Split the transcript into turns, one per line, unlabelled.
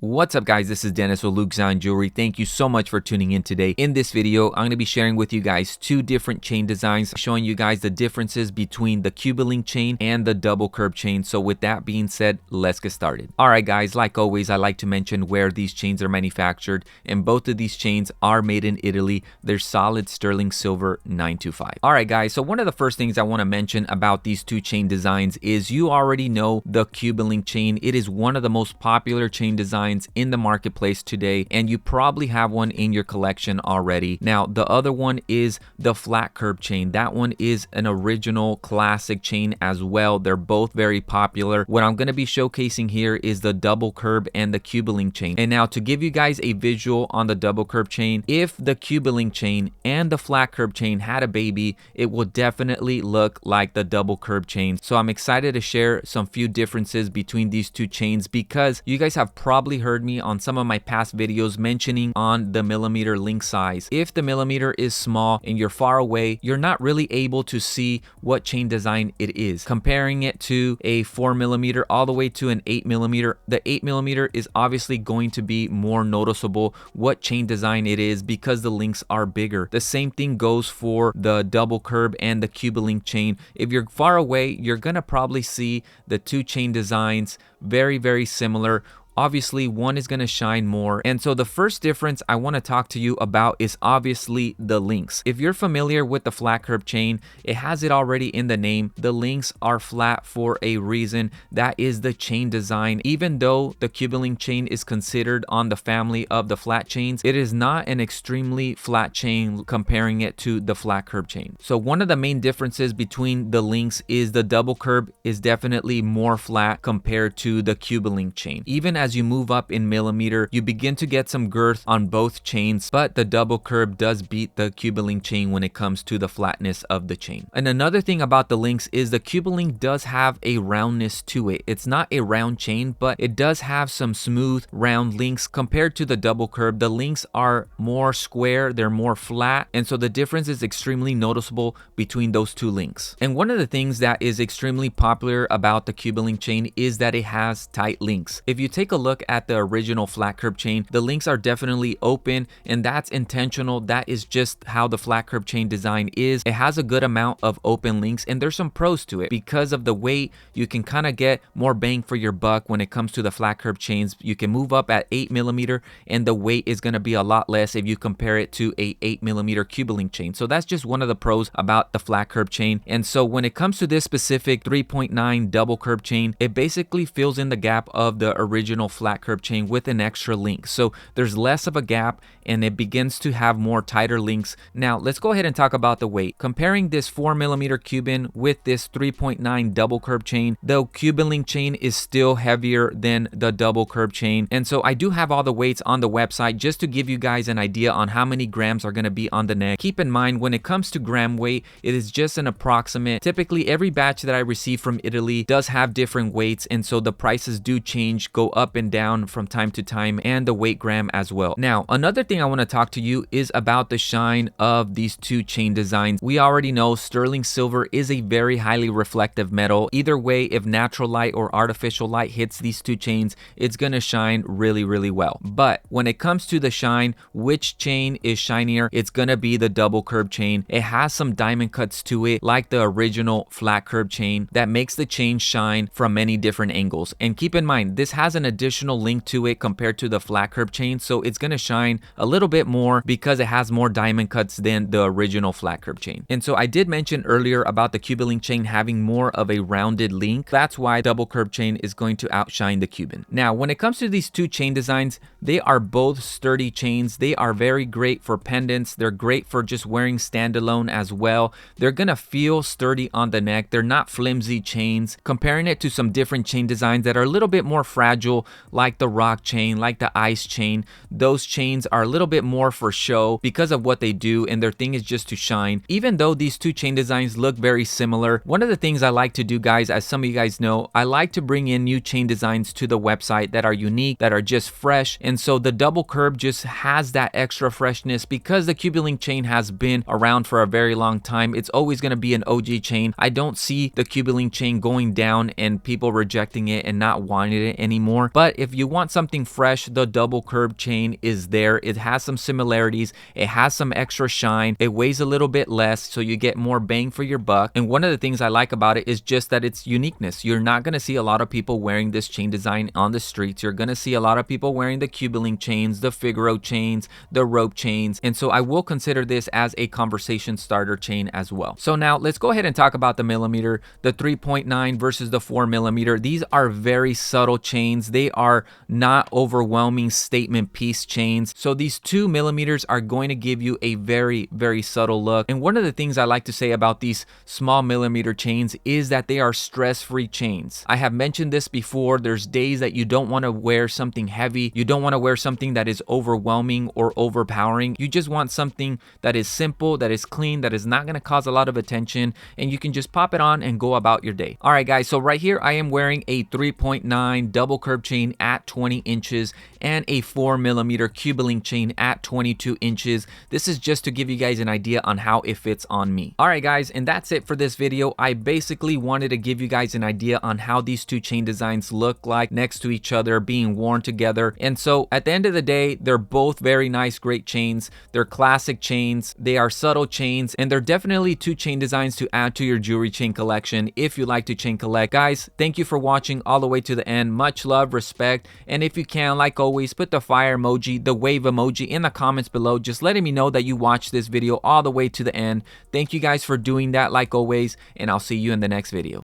What's up guys, this is Dennis with Luke Zion Jewelry. Thank you so much for tuning in today. In this video, I'm going to be sharing with you guys two different chain designs, showing you guys the differences between the Cuban link chain and the double curb chain. So with that being said, let's get started. Alright guys, like always, I like to mention where these chains are manufactured, and both of these chains are made in Italy. They're solid sterling silver 925. Alright guys, so one of the first things I want to mention about these two chain designs is you already know the Cuban link chain. It is one of the most popular chain designs in the marketplace today, and you probably have one in your collection already. Now the other one is the flat curb chain. That one is an original classic chain as well. They're both very popular. What I'm going to be showcasing here is the double curb and the Cuban link chain. And now to give you guys a visual on the double curb chain, if the Cuban link chain and the flat curb chain had a baby, it will definitely look like the double curb chain. So I'm excited to share some few differences between these two chains, because you guys have probably heard me on some of my past videos mentioning on the millimeter link size. If the millimeter is small and you're far away, you're not really able to see what chain design it is. Comparing it to a 4mm all the way to an 8mm, the 8mm is obviously going to be more noticeable what chain design it is because the links are bigger. The same thing goes for the double curb and the Cuban link chain. If you're far away, you're gonna probably see the two chain designs very similar. Obviously, one is going to shine more. And so the first difference I want to talk to you about is obviously the links. If you're familiar with the flat curb chain, it has it already in the name. The links are flat for a reason. That is the chain design. Even though the Cuban link chain is considered on the family of the flat chains, it is not an extremely flat chain comparing it to the flat curb chain. So one of the main differences between the links is the double curb is definitely more flat compared to the Cuban link chain. Even as you move up in millimeter, you begin to get some girth on both chains, but the double curb does beat the Cuban link chain when it comes to the flatness of the chain. And another thing about the links is the Cuban link does have a roundness to it. It's not a round chain, but it does have some smooth round links compared to the double curb. The links are more square, they're more flat, and so the difference is extremely noticeable between those two links. And one of the things that is extremely popular about the Cuban link chain is that it has tight links. If you take a look at the original flat curb chain, the links are definitely open, and that's intentional. That is just how the flat curb chain design is. It has a good amount of open links, and there's some pros to it. Because of the weight, you can kind of get more bang for your buck when it comes to the flat curb chains. You can move up at 8mm, and the weight is going to be a lot less if you compare it to a 8mm Cuban link chain. So that's just one of the pros about the flat curb chain. And so when it comes to this specific 3.9 double curb chain, it basically fills in the gap of the original flat curb chain with an extra link. So there's less of a gap, and it begins to have more tighter links. Now let's go ahead and talk about the weight. Comparing this 4mm Cuban with this 3.9 double curb chain, the Cuban link chain is still heavier than the double curb chain. And so I do have all the weights on the website just to give you guys an idea on how many grams are going to be on the neck. Keep in mind, when it comes to gram weight, it is just an approximate. Typically every batch that I receive from Italy does have different weights, and so the prices do change, go up and down from time to time, and the weight gram as well. Now another thing I want to talk to you is about the shine of these two chain designs. We already know sterling silver is a very highly reflective metal. Either way, if natural light or artificial light hits these two chains, it's gonna shine really well. But when it comes to the shine, which chain is shinier? It's gonna be the double curb chain. It has some diamond cuts to it like the original flat curb chain that makes the chain shine from many different angles. And keep in mind, this has an additional link to it compared to the flat curb chain, so it's going to shine a little bit more because it has more diamond cuts than the original flat curb chain. And so I did mention earlier about the Cuban link chain having more of a rounded link. That's why double curb chain is going to outshine the Cuban. Now when it comes to these two chain designs, they are both sturdy chains. They are very great for pendants. They're great for just wearing standalone as well. They're gonna feel sturdy on the neck. They're not flimsy chains. Comparing it to some different chain designs that are a little bit more fragile, like the rock chain, like the ice chain, those chains are a little bit more for show because of what they do, and their thing is just to shine. Even though these two chain designs look very similar, one of the things I like to do, guys, as some of you guys know, I like to bring in new chain designs to the website that are unique, that are just fresh. And so the double curb just has that extra freshness because the Cuban link chain has been around for a very long time. It's always going to be an OG chain. I don't see the Cuban link chain going down and people rejecting it and not wanting it anymore. But if you want something fresh, the double curb chain is there. It has some similarities. It has some extra shine. It weighs a little bit less, so you get more bang for your buck. And one of the things I like about it is just that it's uniqueness. You're not going to see a lot of people wearing this chain design on the streets. You're going to see a lot of people wearing the Cuban chains, the Figaro chains, the rope chains. And so I will consider this as a conversation starter chain as well. So now let's go ahead and talk about the millimeter, the 3.9 versus the 4 millimeter. These are very subtle chains. They are not overwhelming statement piece chains. So these 2 millimeters are going to give you a very, very subtle look. And one of the things I like to say about these small millimeter chains is that they are stress-free chains. I have mentioned this before. There's days that you don't want to wear something heavy. You don't want to wear something that is overwhelming or overpowering. You just want something that is simple, that is clean, that is not going to cause a lot of attention, and you can just pop it on and go about your day. All right, guys, so right here I am wearing a 3.9 double curb chain at 20 inches and a 4 millimeter Cuban chain at 22 inches. This is just to give you guys an idea on how it fits on me. All right, guys, and that's it for this video. I basically wanted to give you guys an idea on how these two chain designs look like next to each other, being worn together. And so at the end of the day, they're both very nice, great chains. They're classic chains. They are subtle chains, and they're definitely two chain designs to add to your jewelry chain collection if you like to chain collect. Guys, thank you for watching all the way to the end. Much love, respect, and if you can, like always, put the fire emoji, the wave emoji in the comments below, just letting me know that you watched this video all the way to the end. Thank you guys for doing that, like always, and I'll see you in the next video.